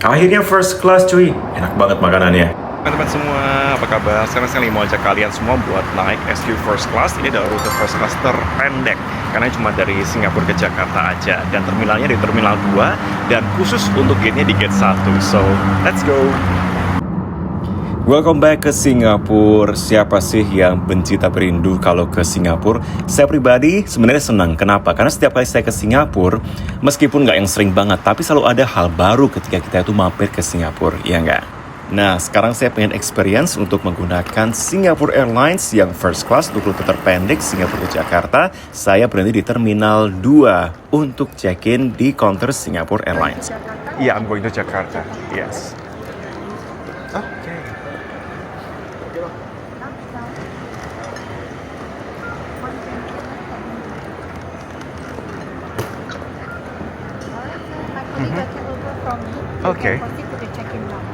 Akhirnya first class cuy, enak banget makanannya. Teman-teman semua, apa kabar? Sekarang saya mau ajak kalian semua buat naik SQ First Class. Ini adalah rute First Class terpendek karena cuma dari Singapura ke Jakarta aja. Dan terminalnya di Terminal 2 dan khusus untuk gate-nya di Gate 1. So, let's go! Welcome back ke Singapura. Siapa sih yang benci tapi rindu kalau ke Singapura? Saya pribadi sebenarnya senang. Kenapa? Karena setiap kali saya ke Singapura, meskipun nggak yang sering banget, tapi selalu ada hal baru ketika kita itu mampir ke Singapura, ya nggak? Nah, sekarang saya pengen experience untuk menggunakan Singapore Airlines yang first class untuk rute terpendek Singapura ke Jakarta. Saya berhenti di Terminal 2 untuk check-in di counter Singapore Airlines. Yeah, I'm going to Jakarta. Yes. Okay. Okay.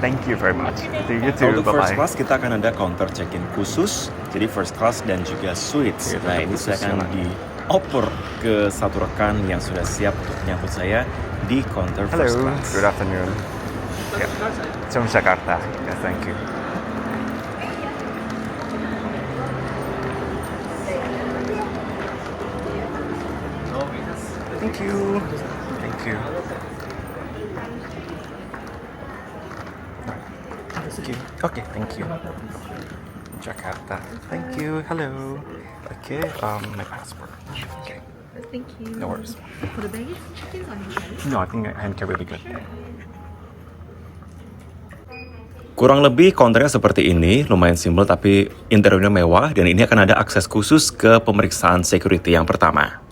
Thank you very much. See you too. Untuk first Bye-bye. class kita akan ada counter check-in khusus, jadi first class dan juga suites. Iya, Nah, ada ini saya akan khususnya dioper ke satu rekan yang sudah siap untuk menyambut saya di counter Hello. first class. Good afternoon. Yeah. From Jakarta. Yeah, thank you. Thank you. Thank you. Okay, thank you. Jakarta. Thank you. Hello. Okay, my passport. Okay, Thank you. no worries. For the baggage check-in on your side? No, I think hand carry will be good. Kurang lebih counternya seperti ini, lumayan simpel tapi interiornya mewah dan ini akan ada akses khusus ke pemeriksaan security yang pertama.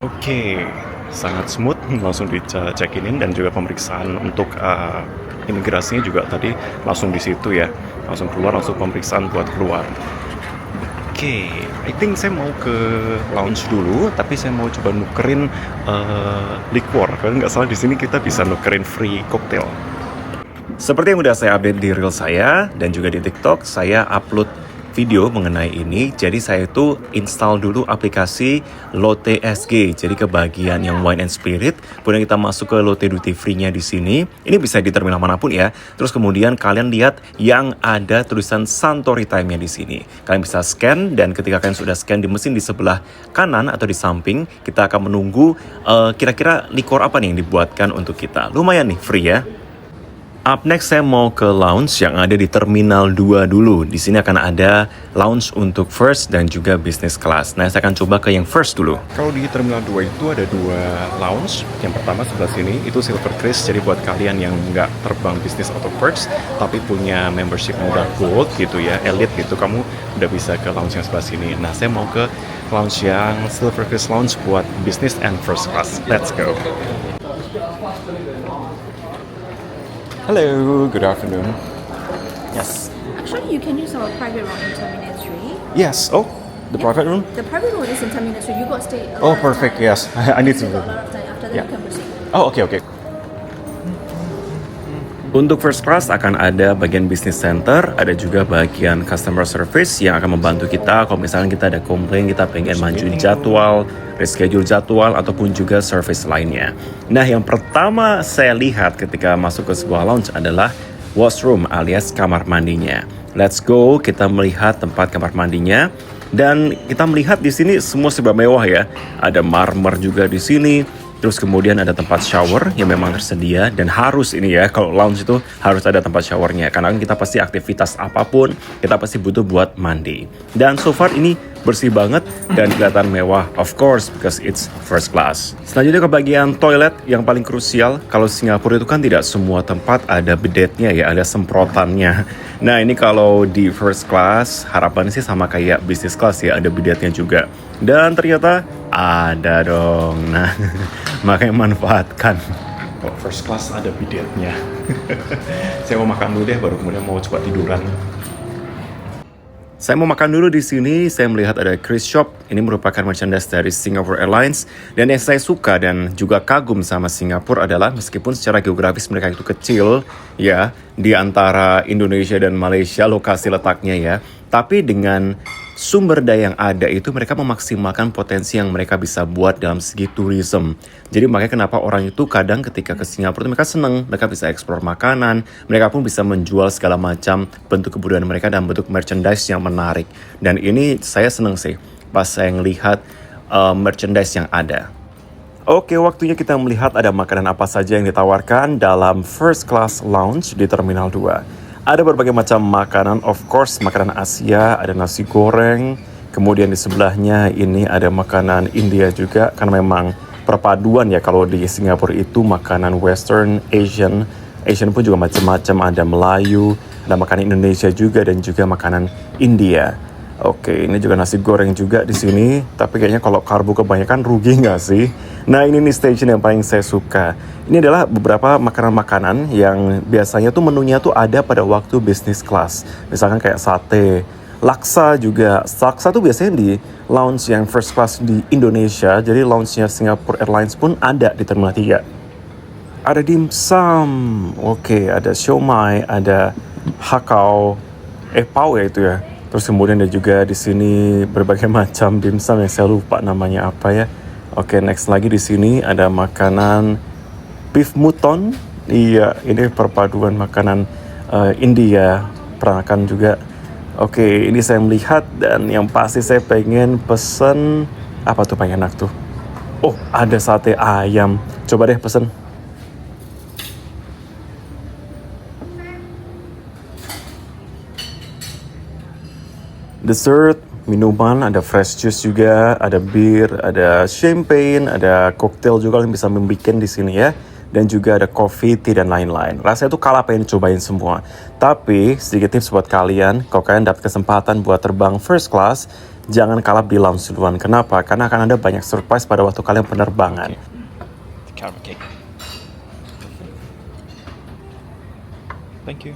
Oke, sangat smooth, langsung di check-in dan juga pemeriksaan untuk imigrasinya juga tadi langsung di situ ya, langsung keluar, langsung pemeriksaan buat keluar. Oke, I think saya mau ke lounge dulu, tapi saya mau coba nukerin liquor, karena nggak salah di sini kita bisa nukerin free cocktail. Seperti yang udah saya update di reel saya dan juga di TikTok, saya upload video mengenai ini. Jadi saya itu install dulu aplikasi Lotte SG. Jadi ke bagian yang wine and spirit, kemudian kita masuk ke Lotte Duty Free-nya di sini. Ini bisa di terminal manapun ya. Terus kemudian kalian lihat yang ada tulisan Suntory Time-nya di sini. Kalian bisa scan dan ketika kalian sudah scan di mesin di sebelah kanan atau di samping, kita akan menunggu kira-kira likor apa nih yang dibuatkan untuk kita. Lumayan nih, free ya. Up next saya mau ke lounge yang ada di Terminal 2 dulu. Di sini akan ada lounge untuk first dan juga business class. Nah, saya akan coba ke yang first dulu. Kalau di Terminal 2 itu ada dua lounge. Yang pertama sebelah sini itu Silver Chris. Jadi buat kalian yang nggak terbang bisnis atau perks, tapi punya membership yang udah gold gitu ya, elite gitu, kamu udah bisa ke lounge yang sebelah sini. Nah, saya mau ke lounge yang Silver Chris Lounge buat business and first class. Let's go. Hello, good afternoon. Yes. Actually, you can use our private room in Terminal 3. Yes. Oh, the private room? The private room is in Terminal 3. You got to stay a lot Oh, of perfect. time. Yes. I need to. You got a lot of time. After that, Yeah. you can proceed. Oh, okay. Untuk first class akan ada bagian business center, ada juga bagian customer service yang akan membantu kita kalau misalnya kita ada komplain, kita pengen majuin jadwal, reschedule jadwal, ataupun juga service lainnya. Nah, yang pertama saya lihat ketika masuk ke sebuah lounge adalah washroom alias kamar mandinya. Let's go, kita melihat tempat kamar mandinya. Dan kita melihat di sini semua serba mewah ya. Ada marmer juga di sini. Terus kemudian ada tempat shower yang memang tersedia dan harus ini ya, kalau lounge itu harus ada tempat showernya karena kan kita pasti aktivitas apapun kita pasti butuh buat mandi. Dan so far ini bersih banget dan kelihatan mewah, of course because it's first class. Selanjutnya ke bagian toilet yang paling krusial. Kalau Singapura itu kan tidak semua tempat ada bedetnya ya, ada semprotannya. Nah, ini kalau di first class harapannya sih sama kayak business class ya, ada bedetnya juga. Dan ternyata ada dong. Nah, makanya manfaatkan. Oh, first class ada bidetnya. Saya mau makan dulu deh, baru kemudian mau coba tiduran. Saya mau makan dulu di sini. Saya melihat ada Chris Shop. Ini merupakan merchandise dari Singapore Airlines. Dan yang saya suka dan juga kagum sama Singapura adalah meskipun secara geografis mereka itu kecil ya, di antara Indonesia dan Malaysia lokasi letaknya ya, tapi dengan sumber daya yang ada itu mereka memaksimalkan potensi yang mereka bisa buat dalam segi tourism. Jadi makanya kenapa orang itu kadang ketika ke Singapura itu mereka seneng, mereka bisa eksplor makanan, mereka pun bisa menjual segala macam bentuk kebudayaan mereka dalam bentuk merchandise yang menarik. Dan ini saya seneng sih pas saya ngelihat merchandise yang ada. Oke, waktunya kita melihat ada makanan apa saja yang ditawarkan dalam First Class Lounge di Terminal 2. Ada berbagai macam makanan, of course makanan Asia, ada nasi goreng, kemudian di sebelahnya ini ada makanan India juga, karena memang perpaduan ya kalau di Singapura itu makanan Western, Asian pun juga macam-macam, ada Melayu, ada makanan Indonesia juga dan juga makanan India. Oke, ini juga nasi goreng juga di sini, tapi kayaknya kalau karbo kebanyakan rugi nggak sih? Nah ini nih station yang paling saya suka. Ini adalah beberapa makanan-makanan yang biasanya tuh menunya tuh ada pada waktu business class. Misalkan kayak sate, laksa juga. Laksa tuh biasanya di lounge yang first class di Indonesia, jadi lounge-nya Singapore Airlines pun ada di Terminal 3. Ada dimsum, oke, ada siomay, ada hakau, pau ya itu ya. Terus kemudian ada juga di sini berbagai macam dimsum yang saya lupa namanya apa ya. Oke, next lagi di sini ada makanan beef mutton. Iya, ini perpaduan makanan India, peranakan juga. Oke, ini saya melihat dan yang pasti saya pengen pesen apa tuh paling enak tuh. Oh, ada sate ayam. Coba deh pesen. Dessert, minuman, ada fresh juice juga, ada bir, ada champagne, ada cocktail juga yang bisa membuat di sini ya. Dan juga ada coffee, tea, dan lain-lain. Rasanya tuh kalah pengen cobain semua. Tapi sedikit tips buat kalian, kalau kalian dapat kesempatan buat terbang first class, jangan kalah di lounge duluan. Kenapa? Karena akan ada banyak surprise pada waktu kalian penerbangan. Carrot cake. Thank you.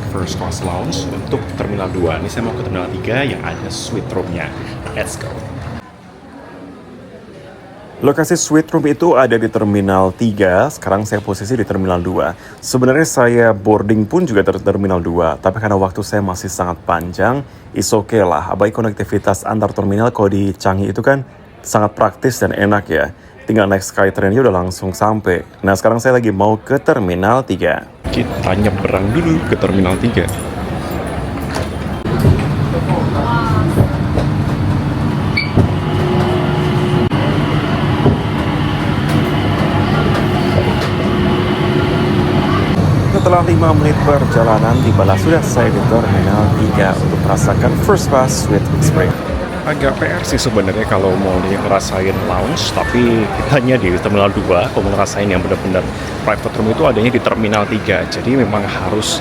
First Class Lounge untuk Terminal 2. Ini saya mau ke Terminal 3 yang ada suite room-nya. Let's go. Lokasi suite room itu ada di Terminal 3, sekarang saya posisi di Terminal 2. Sebenarnya saya boarding pun juga dari Terminal 2, tapi karena waktu saya masih sangat panjang, is okay lah. Apalagi konektivitas antar terminal kalau di Changi itu kan sangat praktis dan enak ya. Tinggal naik Skytrain-nya udah langsung sampai. Nah sekarang saya lagi mau ke Terminal 3. Kita nyebrang dulu ke Terminal 3. Setelah 5 menit perjalanan, tibalah sudah saya di Terminal 3 untuk merasakan First Class Suite Experience. Agak PR sih sebenarnya kalau mau ngerasain lounge, tapi kitanya di Terminal 2, kalau mau ngerasain yang benar-benar private room itu adanya di Terminal 3. Jadi memang harus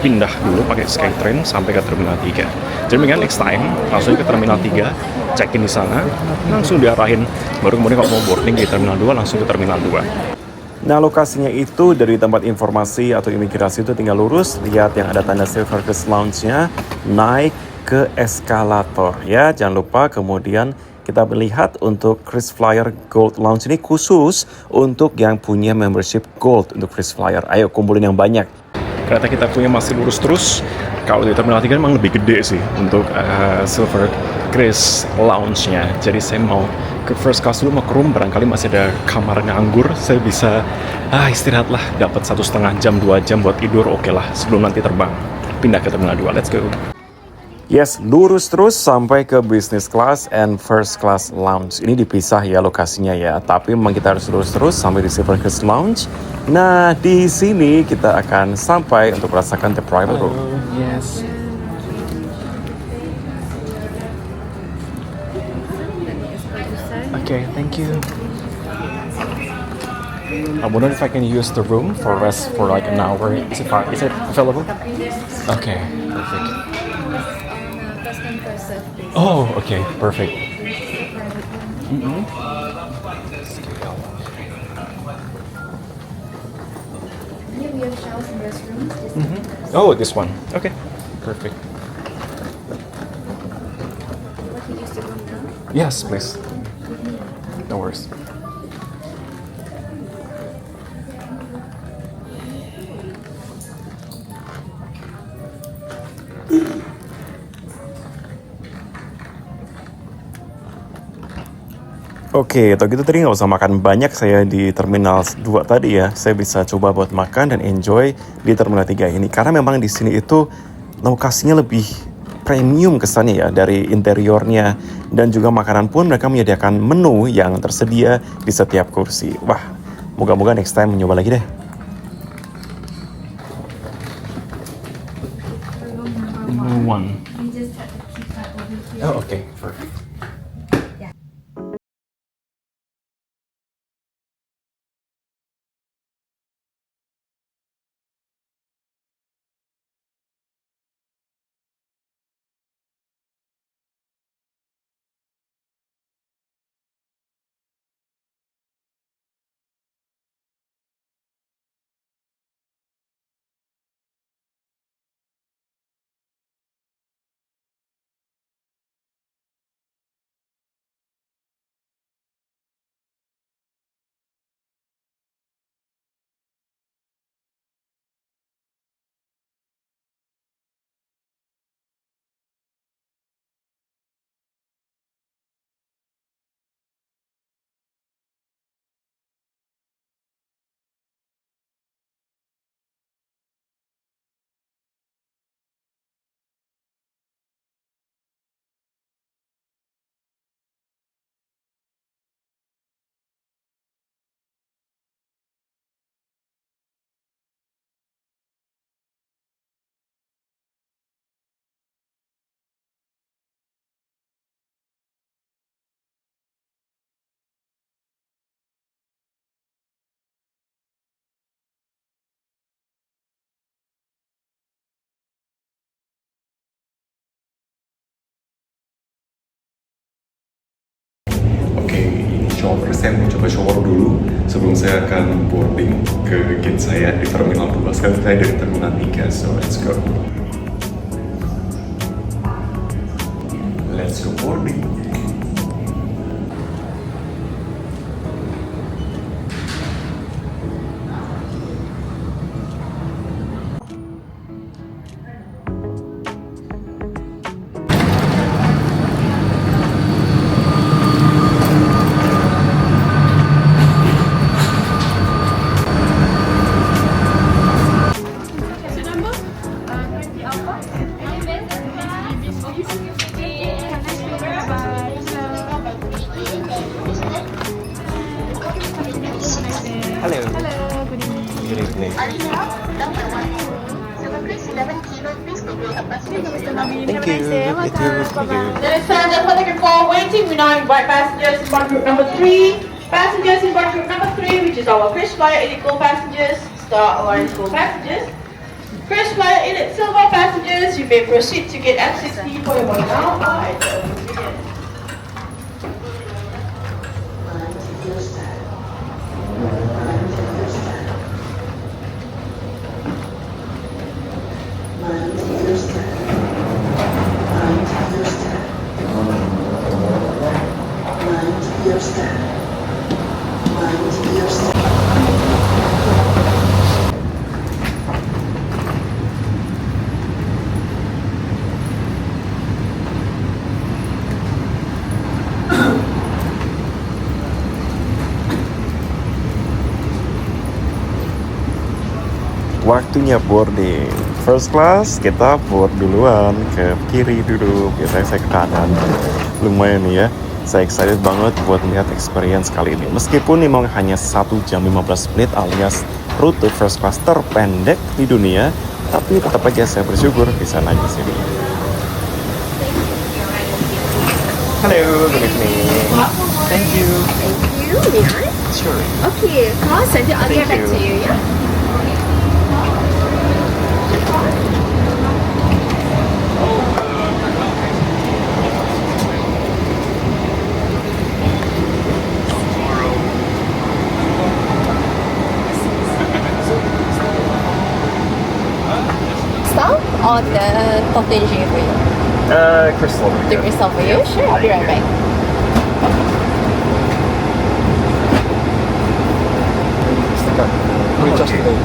pindah dulu pakai Skytrain sampai ke Terminal 3. Jadi mendingan next time langsung ke Terminal 3, check-in di sana, langsung diarahin. Baru kemudian kalau mau boarding di Terminal 2, langsung ke Terminal 2. Nah lokasinya itu dari tempat informasi atau imigrasi itu tinggal lurus, lihat yang ada tanda Silver Crest Lounge-nya, naik ke eskalator ya, jangan lupa. Kemudian kita melihat untuk KrisFlyer Gold Lounge ini khusus untuk yang punya membership Gold untuk KrisFlyer. Ayo kumpulin yang banyak. Kereta kita punya masih lurus terus. Kalau di Terminal 3 memang lebih gede sih untuk Silver Crest Lounge-nya. Jadi saya mau ke first class dulu, mau ke room, barangkali masih ada kamar nganggur. Saya bisa istirahat lah, dapat 1,5 jam, 2 jam buat tidur, oke lah, sebelum nanti terbang. Pindah ke Terminal 2, let's go. Yes, lurus terus sampai ke business class and first class lounge. Ini dipisah ya lokasinya ya, tapi memang kita harus lurus terus sampai di Silver Crest Lounge. Nah, di sini kita akan sampai untuk merasakan the private room. Yes. Okay, thank you. I wonder if I can use the room for rest for like an hour. Is it available? Okay, perfect. First come, first serve. Oh, okay, perfect. Here we have showers and restrooms. This Oh, this one. Okay, perfect. what you use the room now. Yes, please. No worries. Oke, atau gitu tadi nggak usah makan banyak saya di Terminal 2 tadi ya. Saya bisa coba buat makan dan enjoy di Terminal 3 ini. Karena memang di sini itu lokasinya lebih premium kesannya ya. Dari interiornya dan juga makanan pun mereka menyediakan menu yang tersedia di setiap kursi. Wah, moga-moga next time mencoba lagi deh. Number one. You just have to keep that over here. Oh, okay, perfect. Oke, ini shower. Saya mau coba shower dulu sebelum saya akan boarding ke gate saya di Terminal 2. Sekarang saya dari Terminal 3, so let's go. Let's go boarding. Hello. Hello. Good evening. Thank you. Then it's time for the control waiting. We now invite passengers in bar group number 3. Passengers in bar group number 3, which is our KrisFlyer Elite Gold passengers, Star Alliance Gold passengers. KrisFlyer Elite Silver passengers, you may proceed to get F60 for your boarding now. Waktunya boarding. First class, kita board duluan. Ke kiri duduk, biasanya saya ke kanan. Lumayan nih ya. Saya excited banget buat melihat experience kali ini. Meskipun memang hanya 1 jam 15 menit alias rute first class terpendek di dunia, tapi tetap aja saya bersyukur bisa naik di sini. Hello, good evening. Thank you. Thank you. Yeah. Sure. Okay, cross and I'll get back to you. Yeah. cocktail drink for you. Crystal. The crystal for you? Sure, I'll be right back. Just today.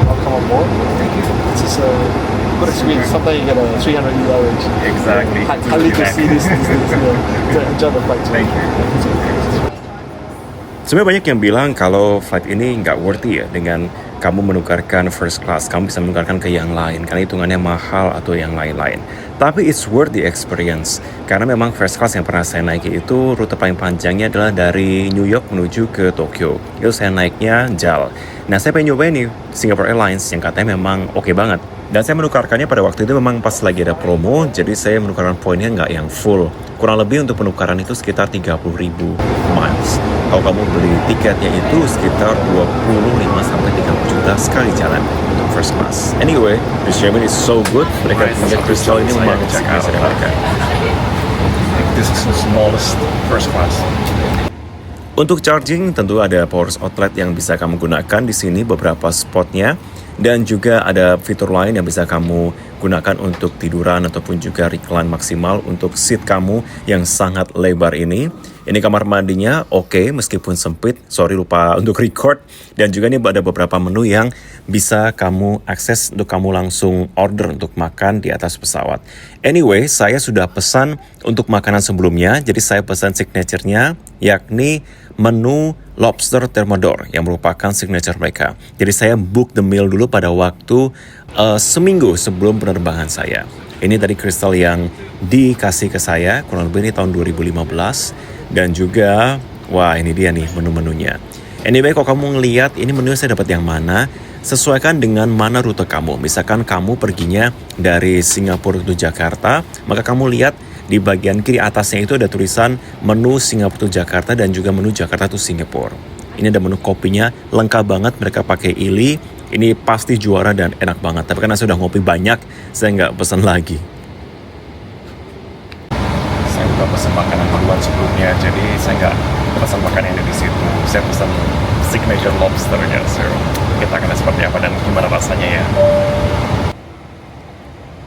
I'll come on board. Thank you. This is a good experience. Sometimes you get a 300 euro range. Exactly. Highly to see this enjoy the flight. Thank you. Sebenarnya banyak yang bilang kalau flight ini nggak worthy ya dengan kamu menukarkan first class, kamu bisa menukarkan ke yang lain karena hitungannya mahal atau yang lain-lain. Tapi it's worth the experience karena memang first class yang pernah saya naiki itu rute paling panjangnya adalah dari New York menuju ke Tokyo. Itu saya naiknya JAL. Nah saya pengen nyobain nih Singapore Airlines yang katanya memang oke banget. Dan saya menukarkannya pada waktu itu memang pas lagi ada promo, jadi saya menukarkan poinnya nggak yang full. Kurang lebih untuk penukaran itu sekitar 30.000 miles. Kalau kamu beli tiketnya itu sekitar 25-30 juta sekali jalan untuk first class. Anyway, the Sherman is so good. Mereka punya kristal ini memang signature mereka. This is the smallest first class. Untuk charging tentu ada power outlet yang bisa kamu gunakan di sini beberapa spotnya. Dan juga ada fitur lain yang bisa kamu gunakan untuk tiduran ataupun juga recline maksimal untuk seat kamu yang sangat lebar ini. Ini kamar mandinya oke, meskipun sempit, sorry lupa untuk record. Dan juga ini ada beberapa menu yang bisa kamu akses untuk kamu langsung order untuk makan di atas pesawat. Anyway, saya sudah pesan untuk makanan sebelumnya, jadi saya pesan signature-nya yakni menu lobster thermidor yang merupakan signature mereka. Jadi saya book the meal dulu pada waktu seminggu sebelum penerbangan saya. Ini tadi kristal yang dikasih ke saya, kurang lebih ini tahun 2015. Dan juga, wah ini dia nih menu-menunya. Anyway, kalau kamu ngelihat ini menu saya dapat yang mana, sesuaikan dengan mana rute kamu. Misalkan kamu perginya dari Singapura ke Jakarta, maka kamu lihat di bagian kiri atasnya itu ada tulisan menu Singapura to Jakarta dan juga menu Jakarta to Singapura. Ini ada menu kopinya, lengkap banget, mereka pakai Illy. Ini pasti juara dan enak banget. Tapi karena sudah ngopi banyak, saya nggak pesan lagi. Saya udah pesan makanan duluan sebelumnya, jadi saya nggak pesan makanan yang ada di situ. Saya pesan signature lobsternya. So, kita akan lihat seperti apa dan gimana rasanya ya.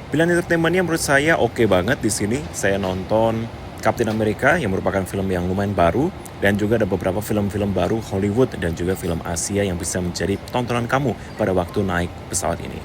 Pilihan entertainmentnya menurut saya oke banget di sini. Saya nonton Captain America yang merupakan film yang lumayan baru dan juga ada beberapa film-film baru Hollywood dan juga film Asia yang bisa menjadi tontonan kamu pada waktu naik pesawat ini.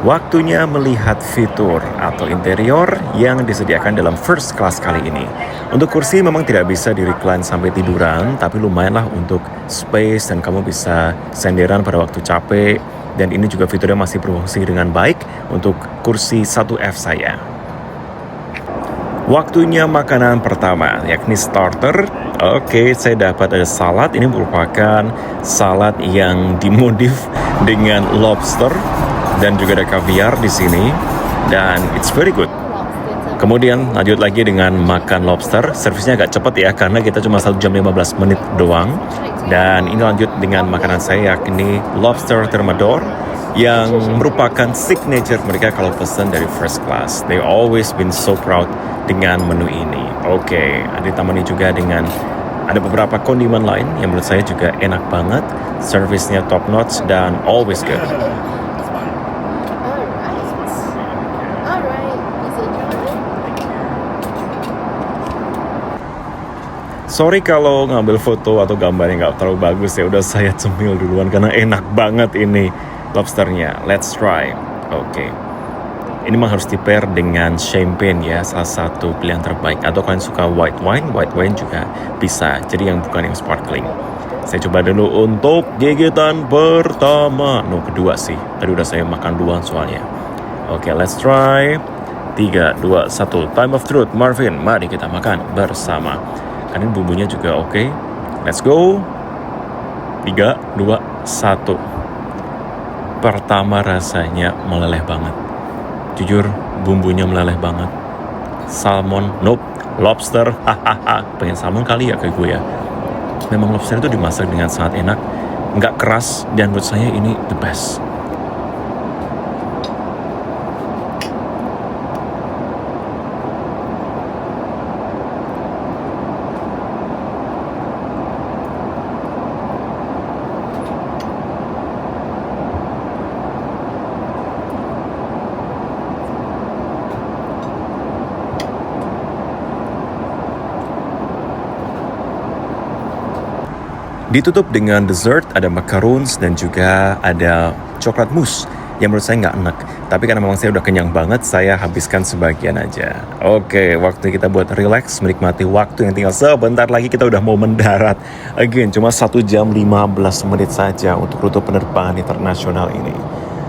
Waktunya melihat fitur atau interior yang disediakan dalam first class kali ini. Untuk kursi memang tidak bisa di recline sampai tiduran, tapi lumayanlah untuk space dan kamu bisa senderan pada waktu capek. Dan ini juga fiturnya masih berfungsi dengan baik untuk kursi 1F saya. Waktunya makanan pertama, yakni starter. Oke, saya dapat ada salad. Ini merupakan salad yang dimodif dengan lobster. Dan juga ada caviar di sini dan it's very good. Kemudian lanjut lagi dengan makan lobster. Servisnya agak cepat ya karena kita cuma 1 jam 15 menit doang. Dan ini lanjut dengan makanan saya yakni lobster thermidor yang merupakan signature mereka kalau pesan dari first class. They always been so proud dengan menu ini. Oke, ditamani juga dengan ada beberapa kondimen lain yang menurut saya juga enak banget. Service-nya top notch dan always good. Alright. Is it dry? Sorry kalau ngambil foto atau gambarnya nggak terlalu bagus ya. Udah saya cemil duluan karena enak banget ini lobsternya. Let's try. Oke. Ini mah harus di-pair dengan champagne ya, salah satu pilihan terbaik. Atau kalian suka white wine juga bisa. Jadi yang bukan yang sparkling. Saya coba dulu untuk gigitan pertama. No, kedua sih. Tadi udah saya makan duluan soalnya. Oke, let's try. 3, 2, 1. Time of truth, Marvin. Mari kita makan bersama. Karena bumbunya juga oke. Let's go. 3, 2, 1. Pertama rasanya meleleh banget. Jujur, bumbunya meleleh banget. Salmon, nope. Lobster, hahaha. Pengen salmon kali ya kayak gue ya. Memang lobster itu dimasak dengan sangat enak. Nggak keras, dan menurut saya ini the best. Ditutup dengan dessert, ada macaroons dan juga ada coklat mousse yang menurut saya nggak enak. Tapi karena memang saya udah kenyang banget, saya habiskan sebagian aja. Oke, waktu kita buat relax, menikmati waktu yang tinggal sebentar lagi kita udah mau mendarat. Again, cuma 1 jam 15 menit saja untuk rute penerbangan internasional ini.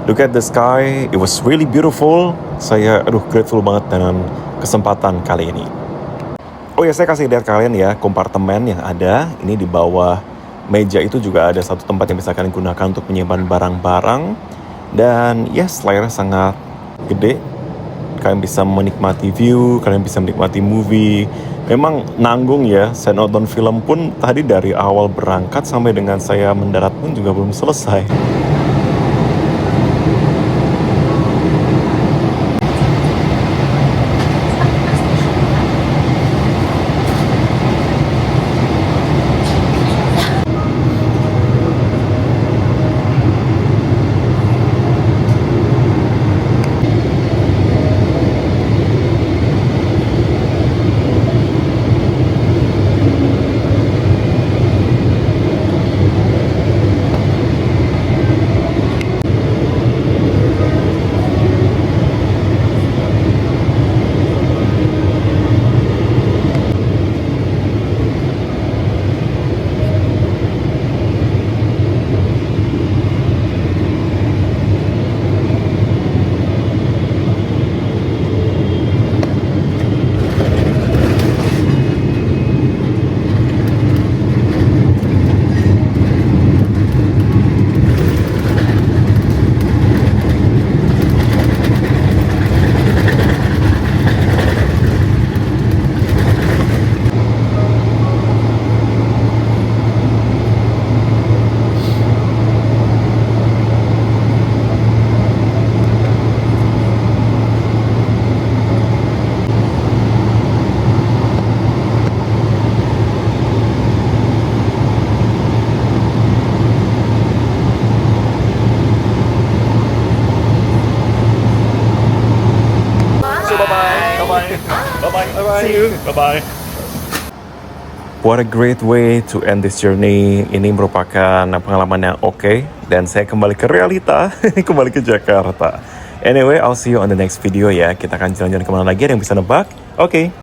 Look at the sky, it was really beautiful. Saya grateful banget dengan kesempatan kali ini. Oh ya, saya kasih lihat kalian ya kompartemen yang ada. Ini di bawah meja itu juga ada satu tempat yang bisa kalian gunakan untuk menyimpan barang-barang. Dan yes, layarnya sangat gede. Kalian bisa menikmati view, kalian bisa menikmati movie. Memang nanggung ya, saya nonton film pun tadi dari awal berangkat sampai dengan saya mendarat pun juga belum selesai. See you. Bye-bye. What a great way to end this journey. Ini merupakan pengalaman yang oke. Dan saya kembali ke realita. Kembali ke Jakarta. Anyway, I'll see you on the next video ya. Kita akan jalan-jalan kemana lagi, ada yang bisa nebak? Oke.